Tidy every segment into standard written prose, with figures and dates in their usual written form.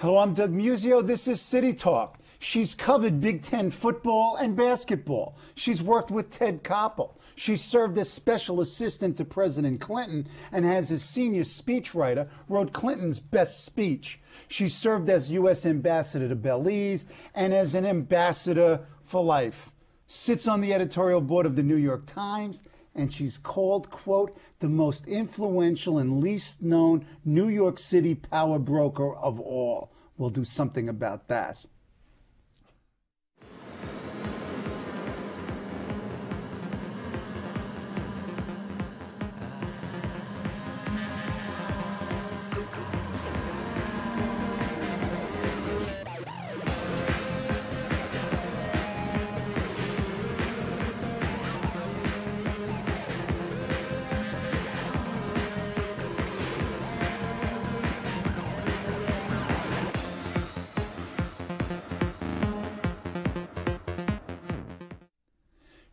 Hello, I'm Doug Muzzio. This is City Talk. She's covered Big Ten football and basketball. She's worked with Ted Koppel. She served as special assistant to President Clinton and as his senior speechwriter wrote Clinton's best speech. She served as U.S. ambassador to Belize and as an ambassador for life. Sits on the editorial board of the New York Times, and she's called, quote, the most influential and least known New York City power broker of all. We'll do something about that.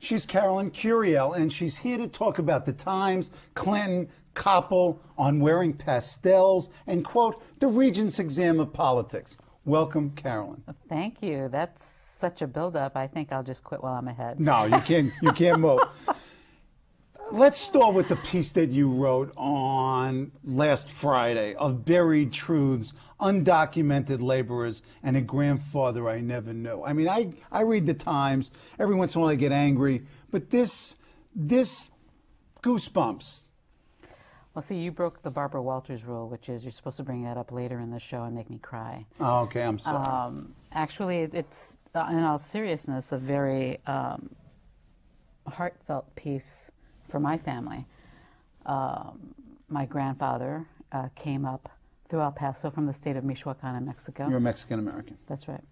She's Carolyn Curiel, and she's here to talk about the Times, Clinton, Koppel, on wearing pastels, and, quote, the Regent's exam of politics. Welcome, Carolyn. Thank you. That's such a build-up. I think I'll just quit while I'm ahead. No, you can't move. Let's start with the piece that you wrote on last Friday of buried truths, undocumented laborers, and a grandfather I never knew. I mean, I read the Times. Every once in a while I get angry. But this goosebumps. Well, see, you broke the Barbara Walters rule, which is you're supposed to bring that up later in the show and make me cry. Oh, okay, I'm sorry. Actually, it's, in all seriousness, a very heartfelt piece for my family. My grandfather came up through El Paso from the state of Michoacan in Mexico. You're a Mexican-American. That's right.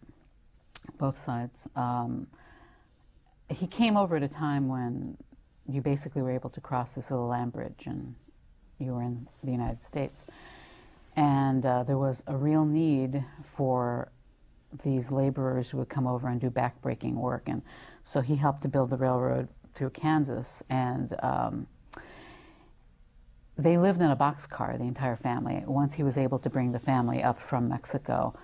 Both sides. He came over at a time when you basically were able to cross this little land bridge and you were in the United States. And there was a real need for these laborers who would come over and do backbreaking work. And so he helped to build the railroad through Kansas, and they lived in a boxcar, the entire family, once he was able to bring the family up from Mexico.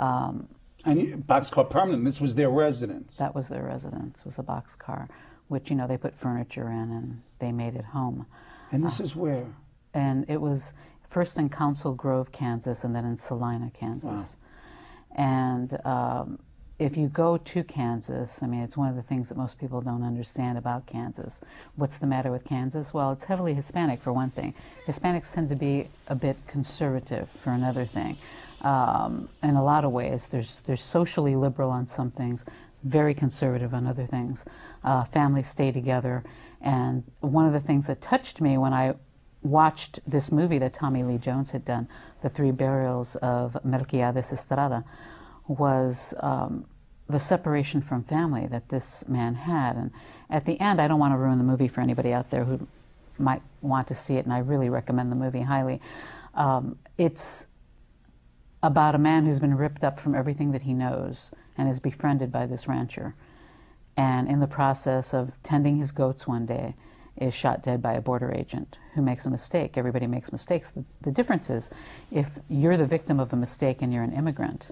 And boxcar permanent, this was their residence. That was their residence, was a boxcar, which, you know, they put furniture in and they made it home. And this is where? And it was first in Council Grove, Kansas, and then in Salina, Kansas. Wow. And if you go to Kansas, I mean, it's one of the things that most people don't understand about Kansas. What's the matter with Kansas? Well, it's heavily Hispanic, for one thing. Hispanics tend to be a bit conservative, for another thing. In a lot of ways, there's socially liberal on some things, very conservative on other things. Families stay together. And one of the things that touched me when I watched this movie that Tommy Lee Jones had done, The Three Burials of Melquiades Estrada, was the separation from family that this man had. And at the end, I don't want to ruin the movie for anybody out there who might want to see it, and I really recommend the movie highly. It's about a man who's been ripped up from everything that he knows and is befriended by this rancher. And in the process of tending his goats one day, is shot dead by a border agent who makes a mistake. Everybody makes mistakes. The difference is, if you're the victim of a mistake and you're an immigrant,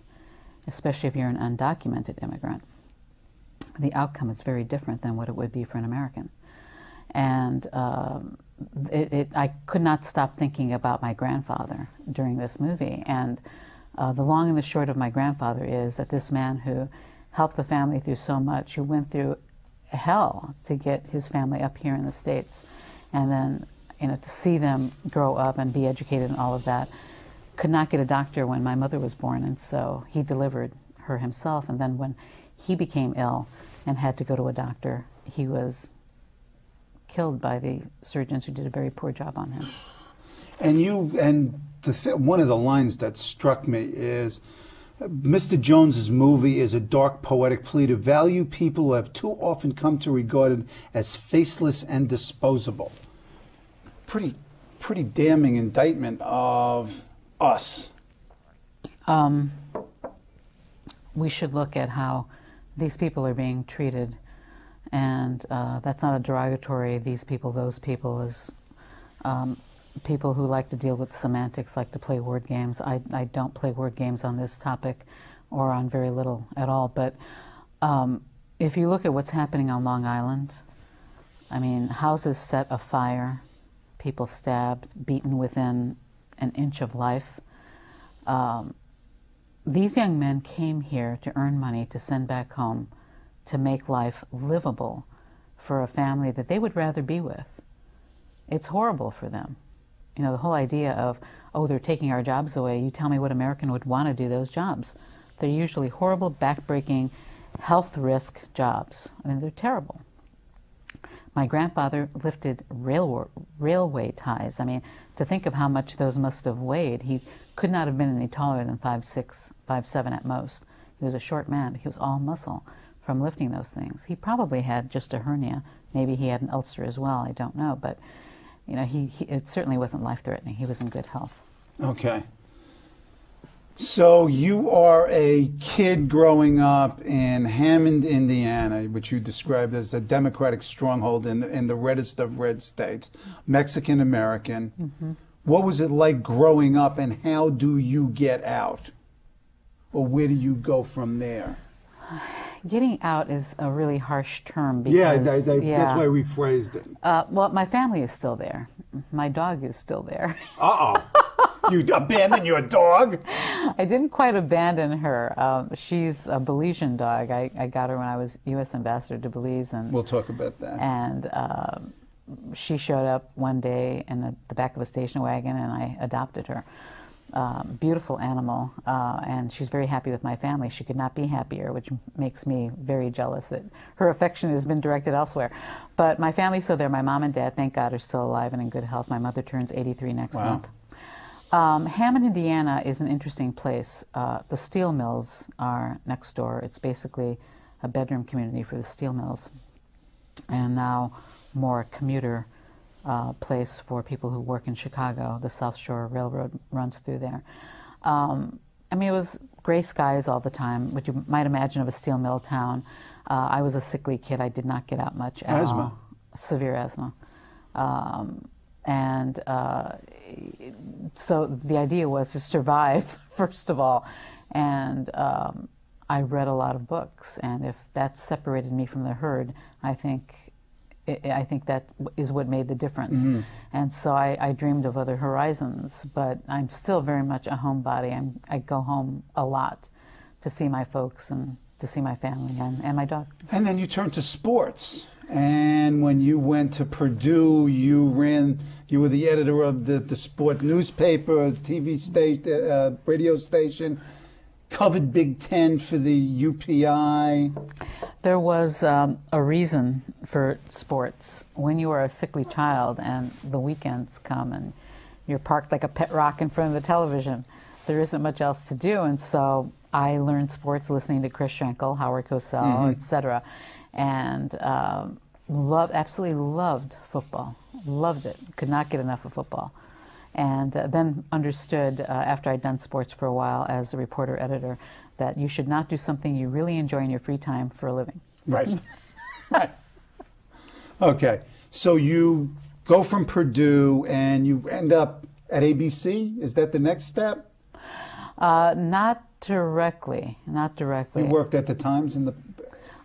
especially if you're an undocumented immigrant, the outcome is very different than what it would be for an American. And I could not stop thinking about my grandfather during this movie. And the long and the short of my grandfather is that this man who helped the family through so much, who went through hell to get his family up here in the States, and then, you know, to see them grow up and be educated and all of that, could not get a doctor when my mother was born, and so he delivered her himself. And then when he became ill and had to go to a doctor, he was killed by the surgeons who did a very poor job on him. And one of the lines that struck me is, Mr. Jones's movie is a dark, poetic plea to value people who have too often come to regard it as faceless and disposable. Pretty damning indictment of us. We should look at how these people are being treated, and that's not a derogatory these people, those people, as people who like to deal with semantics like to play word games. I don't play word games on this topic, or on very little at all. But if you look at what's happening on Long Island, I mean, houses set afire, people stabbed, beaten within an inch of life. These young men came here to earn money to send back home, to make life livable for a family that they would rather be with. It's horrible for them. You know, the whole idea of, oh, they're taking our jobs away. You tell me what American would want to do those jobs. They're usually horrible, backbreaking, health risk jobs. I mean, they're terrible. My grandfather lifted railway ties. I mean, to think of how much those must have weighed. He could not have been any taller than 5'6", 5'7" at most. He was a short man, but he was all muscle from lifting those things. He probably had just a hernia. Maybe he had an ulcer as well, I don't know. But, you know, it certainly wasn't life-threatening. He was in good health. Okay. So you are a kid growing up in Hammond, Indiana, which you described as a Democratic stronghold in the reddest of red states, Mexican-American. Mm-hmm. What was it like growing up, and how do you get out? Or where do you go from there? Getting out is a really harsh term. Because, that's why I rephrased it. Well, my family is still there. My dog is still there. Uh-oh. You abandoned your dog? I didn't quite abandon her. She's a Belizean dog. I got her when I was U.S. ambassador to Belize. And we'll talk about that. And she showed up one day in the back of a station wagon, and I adopted her. Beautiful animal, and she's very happy with my family. She could not be happier, which makes me very jealous that her affection has been directed elsewhere. But my family's still there. My mom and dad, thank God, are still alive and in good health. My mother turns 83 next month. Hammond, Indiana is an interesting place. The steel mills are next door. It's basically a bedroom community for the steel mills, and now more commuter place for people who work in Chicago. The South Shore Railroad runs through there. I mean, it was gray skies all the time, what you might imagine of a steel mill town. I was a sickly kid. I did not get out much at all. Severe asthma. So the idea was to survive, first of all. And I read a lot of books. And if that separated me from the herd, I think that is what made the difference. Mm-hmm. And so I dreamed of other horizons, but I'm still very much a homebody. I go home a lot to see my folks and to see my family and my dog. And then you turned to sports. And when you went to Purdue, you were the editor of the sport newspaper, TV station, radio station, covered Big Ten for the UPI. There was a reason for sports. When you are a sickly child and the weekends come and you're parked like a pet rock in front of the television, there isn't much else to do. And so I learned sports listening to Chris Schenkel, Howard Cosell, etc. And absolutely loved football. Loved it. Could not get enough of football. And then understood, after I'd done sports for a while as a reporter-editor, that you should not do something you really enjoy in your free time for a living. Right. Right. Okay. So you go from Purdue and you end up at ABC? Is that the next step? Not directly. Not directly. You worked at the Times in the...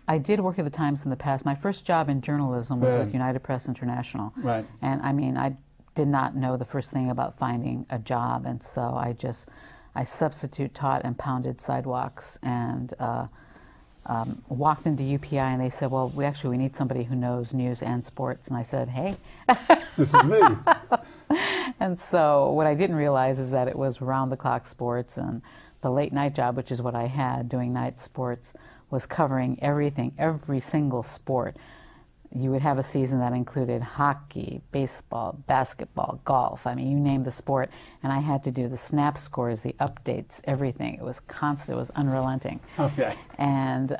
I did work at the Times in the past. My first job in journalism was with United Press International. Right. And I mean, I did not know the first thing about finding a job, and so I substitute taught and pounded sidewalks, and walked into UPI, and they said, well, we need somebody who knows news and sports. And I said, hey. This is me. And so what I didn't realize is that it was round-the-clock sports, and the late-night job, which is what I had, doing night sports, was covering everything, every single sport. You would have a season that included hockey, baseball, basketball, golf. I mean, you name the sport, and I had to do the snap scores, the updates, everything. It was constant. It was unrelenting. Okay. And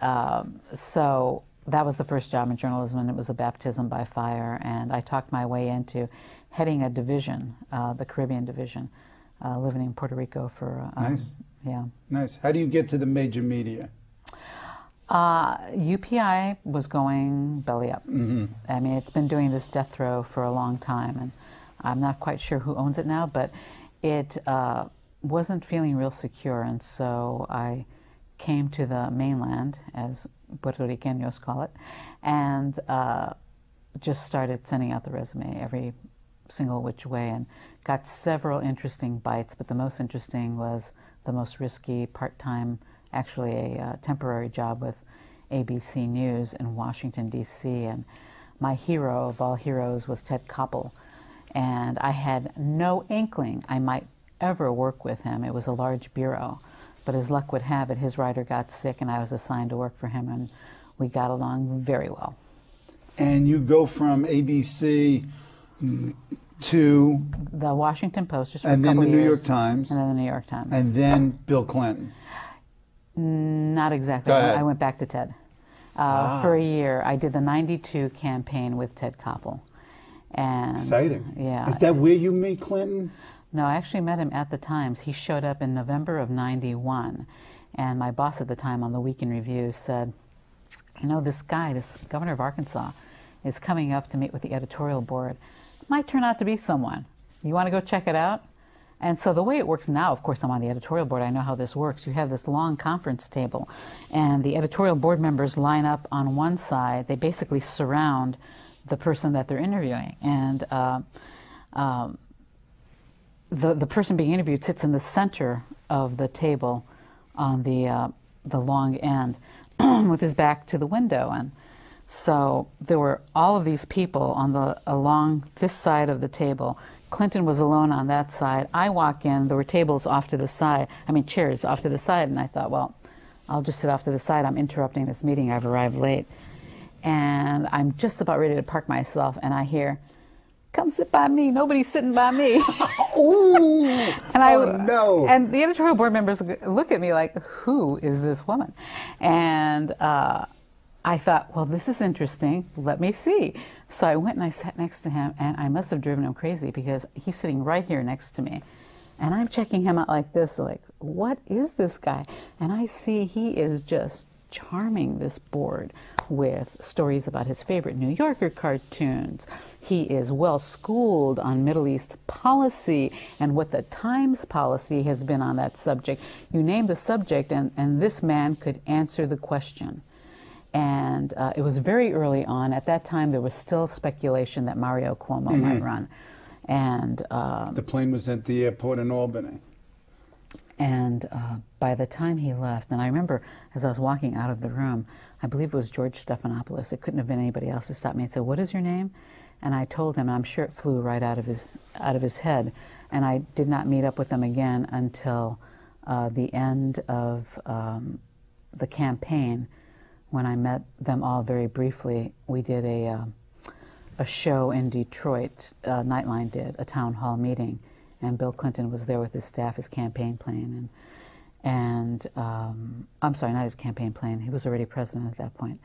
so that was the first job in journalism, and it was a baptism by fire. And I talked my way into heading a division, the Caribbean division, living in Puerto Rico for... nice. Yeah. Nice. How do you get to the major media? UPI was going belly up. Mm-hmm. I mean, it's been doing this death row for a long time, and I'm not quite sure who owns it now, but it wasn't feeling real secure, and so I came to the mainland, as Puertorriqueños call it, and just started sending out the resume every single which way, and got several interesting bites, but the most interesting was the most risky part-time, actually a temporary job with ABC News in Washington, D.C., and my hero of all heroes was Ted Koppel, and I had no inkling I might ever work with him. It was a large bureau, but as luck would have it, his writer got sick and I was assigned to work for him, and we got along very well. And you go from ABC to the Washington Post, just for and a couple then the years, New York Times, and then the New York Times, and then Bill Clinton. Not exactly. I went back to Ted for a year. I did the '92 campaign with Ted Koppel. And exciting. Yeah. Is that where you meet Clinton? No, I actually met him at the Times. He showed up in November of '91, and my boss at the time on the Week in Review said, you know, this guy, this governor of Arkansas, is coming up to meet with the editorial board. Might turn out to be someone. You want to go check it out? And so the way it works now, of course, I'm on the editorial board. I know how this works. You have this long conference table, and the editorial board members line up on one side. They basically surround the person that they're interviewing, and the person being interviewed sits in the center of the table on the long end with his back to the window. And so there were all of these people along this side of the table. Clinton was alone on that side. I walk in, there were tables off to the side, chairs off to the side, and I thought, well, I'll just sit off to the side. I'm interrupting this meeting. I've arrived late. And I'm just about ready to park myself, and I hear, come sit by me. Nobody's sitting by me. Ooh, no. And the editorial board members look at me like, who is this woman? And I thought, well, this is interesting. Let me see. So I went and I sat next to him, and I must have driven him crazy because he's sitting right here next to me. And I'm checking him out like this, like, what is this guy? And I see he is just charming this board with stories about his favorite New Yorker cartoons. He is well schooled on Middle East policy and what the Times policy has been on that subject. You name the subject, and this man could answer the question. And it was very early on. At that time, there was still speculation that Mario Cuomo might run. And the plane was at the airport in Albany. And by the time he left, and I remember as I was walking out of the room, I believe it was George Stephanopoulos. It couldn't have been anybody else who stopped me and said, "What is your name?" And I told him, and I'm sure it flew right out of his head. And I did not meet up with him again until the end of the campaign, when I met them all very briefly. We did a show in Detroit. Nightline did a town hall meeting, and Bill Clinton was there with his staff, his campaign plane, and I'm sorry, not his campaign plane. He was already president at that point,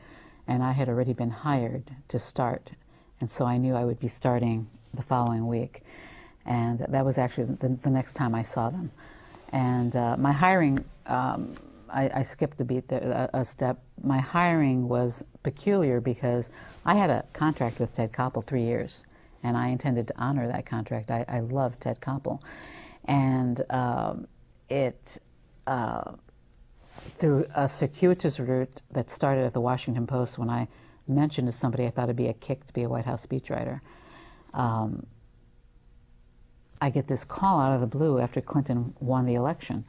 and I had already been hired to start, and so I knew I would be starting the following week, and that was actually the next time I saw them. And my hiring, I skipped a beat there, a step. My hiring was peculiar because I had a contract with Ted Koppel 3 years, and I intended to honor that contract. I love Ted Koppel. And through a circuitous route that started at the Washington Post, when I mentioned to somebody I thought it'd be a kick to be a White House speechwriter, I get this call out of the blue after Clinton won the election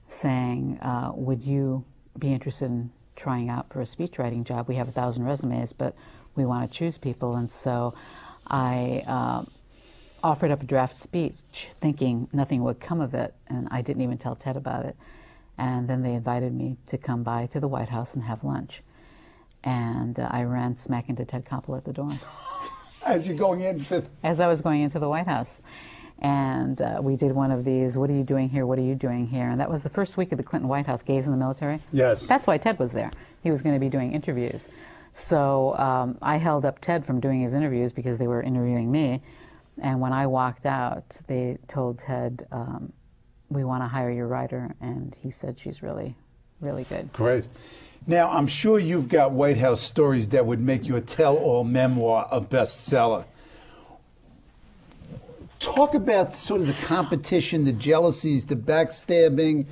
saying, would you be interested in trying out for a speechwriting job? We have 1,000 resumes, but we want to choose people. And so I offered up a draft speech thinking nothing would come of it, and I didn't even tell Ted about it. And then they invited me to come by to the White House and have lunch. And I ran smack into Ted Koppel at the door. As you're going in? As I was going into the White House. And we did one of these, what are you doing here, what are you doing here? And that was the first week of the Clinton White House, Gays in the Military. Yes. That's why Ted was there. He was going to be doing interviews. So I held up Ted from doing his interviews because they were interviewing me. And when I walked out, they told Ted, we want to hire your writer. And he said, she's really, really good. Great. Now, I'm sure you've got White House stories that would make you a tell-all memoir, a bestseller. talk about sort of the competition, the jealousies, the backstabbing.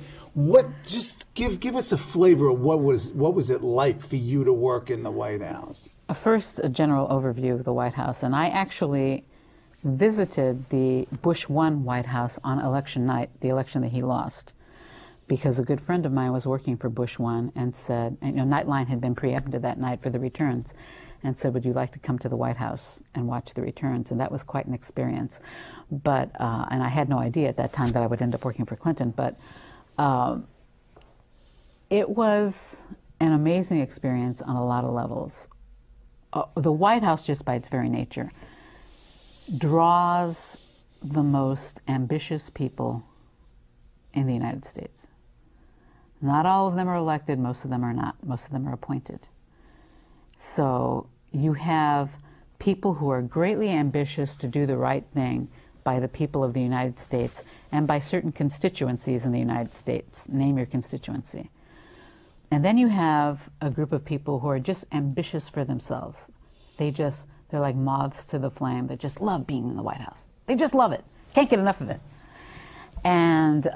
Just give us a flavor of what was it like for you to work in the White House? First, a general overview of the White House, and I actually visited the Bush 1 White House on election night, the election that he lost, because a good friend of mine was working for Bush 1 and said, and, Nightline had been preempted that night for the returns, and said, would you like to come to the White House and watch the returns? And that was quite an experience. But, and I had no idea at that time that I would end up working for Clinton, but it was an amazing experience on a lot of levels. The White House, just by its very nature, draws the most ambitious people in the United States. Not all of them are elected, most of them are not. Most of them are appointed. So you have people who are greatly ambitious to do the right thing by the people of the United States and by certain constituencies in the United States. Name your constituency. And then you have a group of people who are just ambitious for themselves. They're like moths to the flame that just love being in the White House. They just love it. Can't get enough of it. And,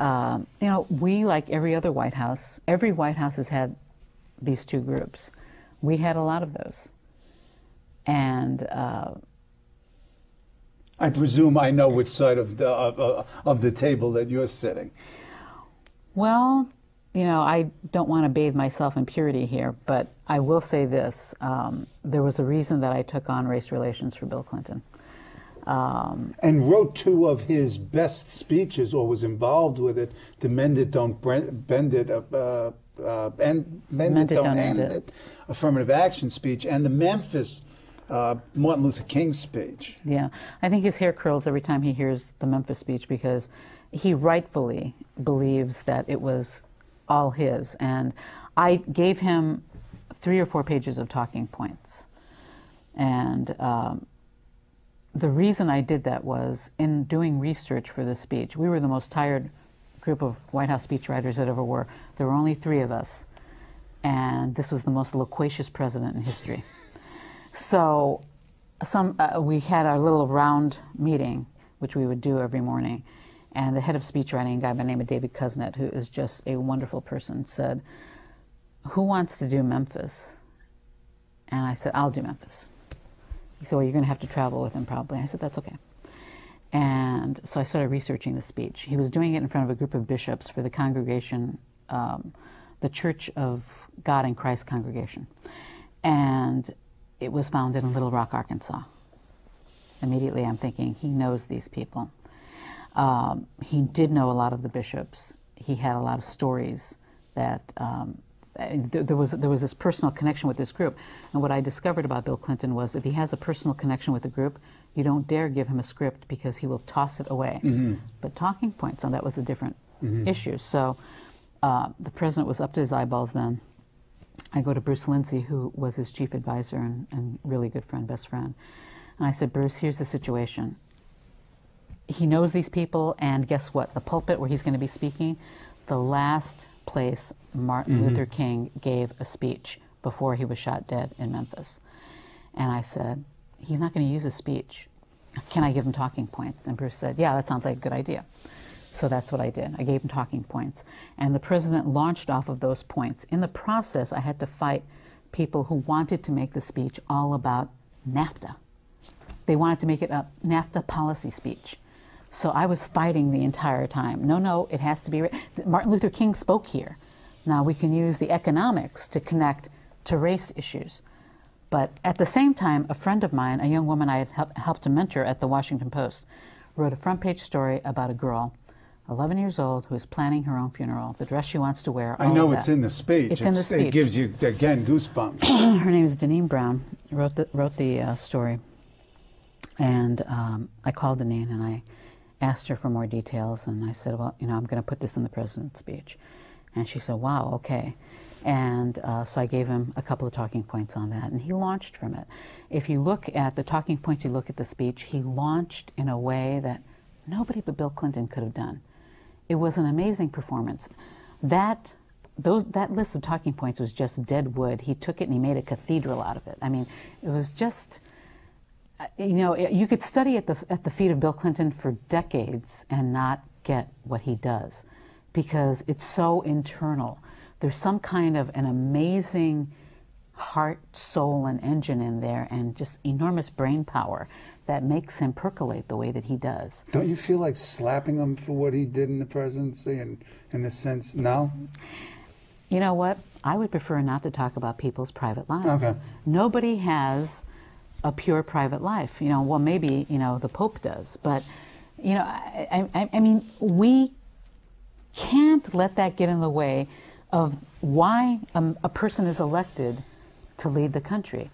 we, like every other White House, every White House has had these two groups. We had a lot of those. And I presume I know which side of the table that you're sitting. Well, I don't want to bathe myself in purity here, but I will say this. There was a reason that I took on race relations for Bill Clinton. And wrote two of his best speeches, or was involved with it, the Men That Don't Bend It, and Men That Don't End It, affirmative action speech, and the Memphis Martin Luther King speech. Yeah, I think his hair curls every time he hears the Memphis speech, because he rightfully believes that it was all his. And I gave him 3 or 4 pages of talking points. And the reason I did that was, in doing research for this speech, we were the most tired group of White House speechwriters that ever were. There were only 3 of us, and this was the most loquacious president in history. So we had our little round meeting, which we would do every morning, and the head of speechwriting, a guy by the name of David Cusnett, who is just a wonderful person, said, who wants to do Memphis? And I said, I'll do Memphis. He said, well, you're going to have to travel with him probably. I said, that's okay. And so I started researching the speech. He was doing it in front of a group of bishops for the congregation, the Church of God in Christ congregation. And it was founded in Little Rock, Arkansas. Immediately I'm thinking, he knows these people. He did know a lot of the bishops. He had a lot of stories that there was this personal connection with this group. And what I discovered about Bill Clinton was, if he has a personal connection with the group, you don't dare give him a script, because he will toss it away. Mm-hmm. But talking points on that was a different issue. So the president was up to his eyeballs then. I go to Bruce Lindsay, who was his chief advisor and really good friend, best friend. And I said, Bruce, here's the situation. He knows these people, and guess what? The pulpit where he's going to be speaking, the last place Martin Luther King gave a speech before he was shot dead in Memphis. And I said, he's not going to use a speech. Can I give him talking points? And Bruce said, yeah, that sounds like a good idea. So that's what I did. I gave him talking points. And the president launched off of those points. In the process, I had to fight people who wanted to make the speech all about NAFTA. They wanted to make it a NAFTA policy speech. So I was fighting the entire time. No, it has to be. Martin Luther King spoke here. Now we can use the economics to connect to race issues. But at the same time, a friend of mine, a young woman I had helped to mentor at the Washington Post, wrote a front page story about a girl, 11 years old, who is planning her own funeral, the dress she wants to wear. I know it's in the speech. It's in the speech. It gives you, again, goosebumps. Her name is Deneen Brown, wrote the story. And I called Deneen and I asked her for more details, and I said, well, I'm going to put this in the president's speech. And she said, wow, okay. And so I gave him a couple of talking points on that, and he launched from it. If you look at the talking points, you look at the speech, he launched in a way that nobody but Bill Clinton could have done. It was an amazing performance. That list of talking points was just dead wood. He took it and he made a cathedral out of it. I mean, it was just you know, you could study at the feet of Bill Clinton for decades and not get what he does, because it's so internal. There's some kind of an amazing heart, soul, and engine in there, and just enormous brain power that makes him percolate the way that he does. Don't you feel like slapping him for what he did in the presidency, and in a sense, no? You know what? I would prefer not to talk about people's private lives. Okay. Nobody has a pure private life. You know, well, maybe, you know, the Pope does, but, you know, I mean, we can't let that get in the way of why a person is elected to lead the country.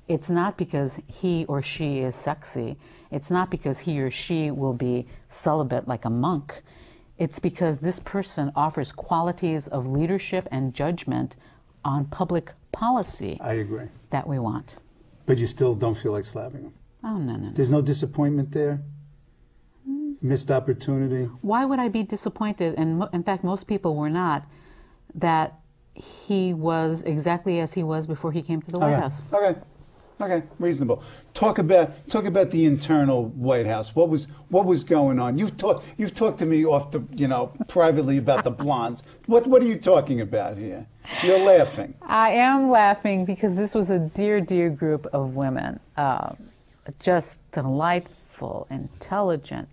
It's not because he or she is sexy. It's not because he or she will be celibate like a monk. It's because this person offers qualities of leadership and judgment on public policy. I agree. That we want. But you still don't feel like slapping him? Oh, no, no, no. There's no disappointment there? Missed opportunity? Why would I be disappointed, and in fact most people were not, that he was exactly as he was before he came to the White House? Okay, reasonable. Talk about the internal White House. What was going on? You've talked to me privately about the blondes. What are you talking about here? You're laughing. I am laughing because this was a dear, dear group of women, just delightful, intelligent,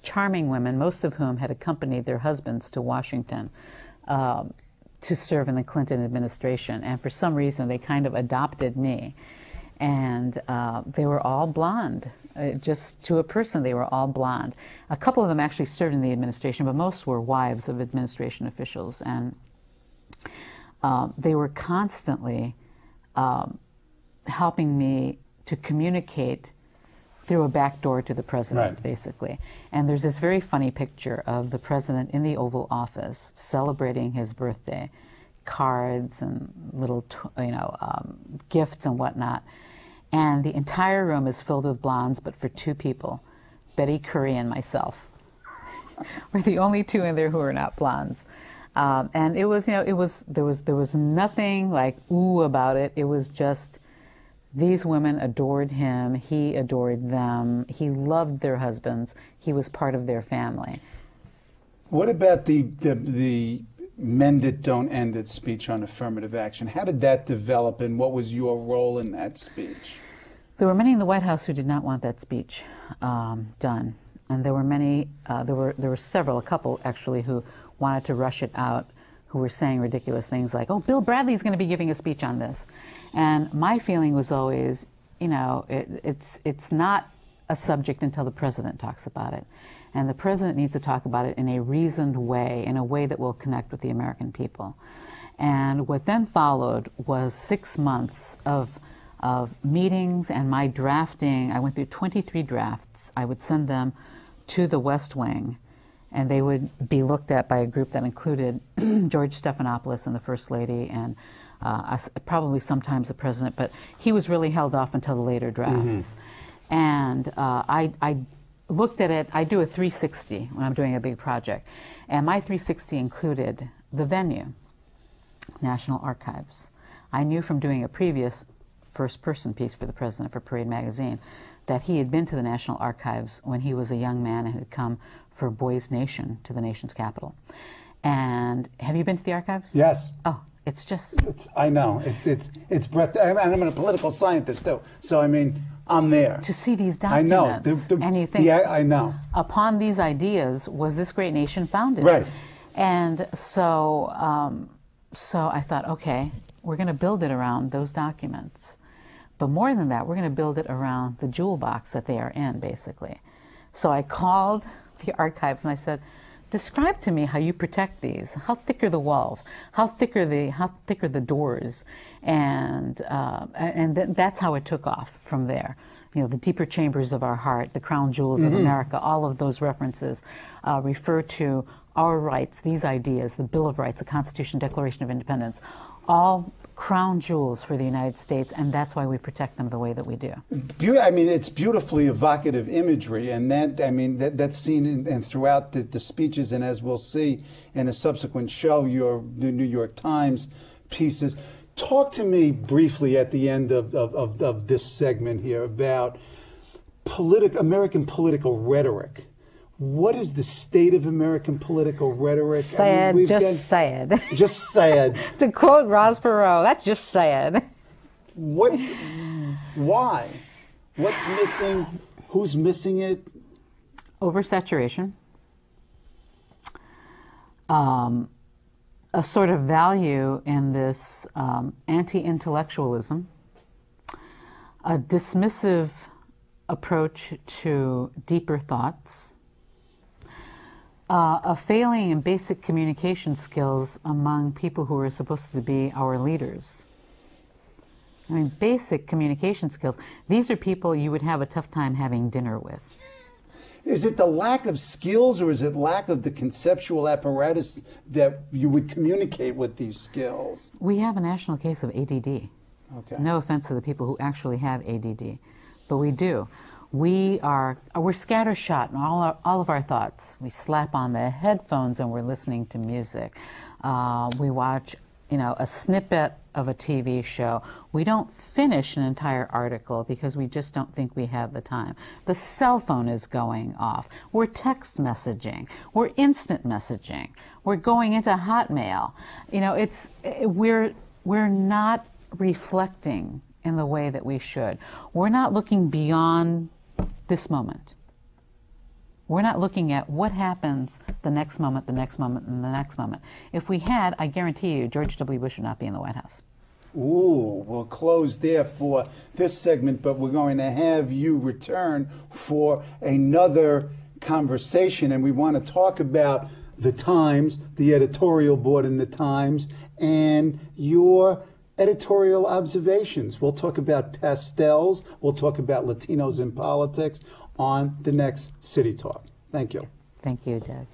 charming women, most of whom had accompanied their husbands to Washington to serve in the Clinton administration, and for some reason they kind of adopted me. And they were all blonde. Just to a person, they were all blonde. A couple of them actually served in the administration, but most were wives of administration officials. And they were constantly helping me to communicate through a back door to the president, right, basically. And there's this very funny picture of the president in the Oval Office celebrating his birthday, cards and little, gifts and whatnot. And the entire room is filled with blondes, but for two people, Betty Curry and myself. We're the only two in there who are not blondes. And it was, there was nothing like ooh about it. It was just, these women adored him. He adored them. He loved their husbands. He was part of their family. What about the Mend It, Don't End It speech on affirmative action? How did that develop, and what was your role in that speech? There were many in the White House who did not want that speech done. And there were many, there were several, a couple actually, who wanted to rush it out, who were saying ridiculous things like, oh, Bill Bradley's going to be giving a speech on this. And my feeling was always, it's not a subject until the president talks about it. And the president needs to talk about it in a reasoned way, in a way that will connect with the American people. And what then followed was 6 months of meetings and my drafting. I went through 23 drafts. I would send them to the West Wing, and they would be looked at by a group that included George Stephanopoulos and the First Lady, and probably sometimes the president, but he was really held off until the later drafts. Mm-hmm. And I looked at it. I do a 360 when I'm doing a big project, and my 360 included the venue, National Archives. I knew from doing a previous first-person piece for the president for Parade magazine that he had been to the National Archives when he was a young man and had come for Boys Nation to the nation's capital. And have you been to the archives? Yes. Oh, it's just... I know. It's breathtaking. And I'm a political scientist, too. So, I mean, I'm there. To see these documents. I know. And you think, yeah, I know. Upon these ideas was this great nation founded. Right. And so, so I thought, okay, we're going to build it around those documents. But more than that, we're going to build it around the jewel box that they are in, basically. So I called the archives and I said, describe to me how you protect these. How thick are the walls? How thick are the doors? And that's how it took off from there. You know, the deeper chambers of our heart, the crown jewels of America, all of those references refer to our rights, these ideas, the Bill of Rights, the Constitution, Declaration of Independence, all crown jewels for the United States, and that's why we protect them the way that we do. I mean, it's beautifully evocative imagery, and that's seen in throughout the speeches, and as we'll see in a subsequent show, your New York Times pieces. Talk to me briefly at the end of this segment here about American political rhetoric. What is the state of American political rhetoric? Sad, just sad. Just sad. To quote Ross Perot, that's just sad. What? Why? What's missing? Who's missing it? Oversaturation. A sort of value in this anti-intellectualism, a dismissive approach to deeper thoughts, a failing in basic communication skills among people who are supposed to be our leaders. I mean, basic communication skills. These are people you would have a tough time having dinner with. Is it the lack of skills, or is it lack of the conceptual apparatus that you would communicate with these skills? We have a national case of ADD. Okay. No offense to the people who actually have ADD, but we do. We're scattershot in all of our thoughts. We slap on the headphones and we're listening to music. We watch, a snippet of a TV show. We don't finish an entire article because we just don't think we have the time. The cell phone is going off. We're text messaging. We're instant messaging. We're going into Hotmail. We're not reflecting in the way that we should. We're not looking beyond this moment. We're not looking at what happens the next moment, the next moment, and the next moment. If we had, I guarantee you, George W. Bush would not be in the White House. Ooh, we'll close there for this segment, but we're going to have you return for another conversation, and we want to talk about the Times, the editorial board in the Times, and your editorial observations. We'll talk about pastels. We'll talk about Latinos in politics on the next City Talk. Thank you. Thank you, Doug.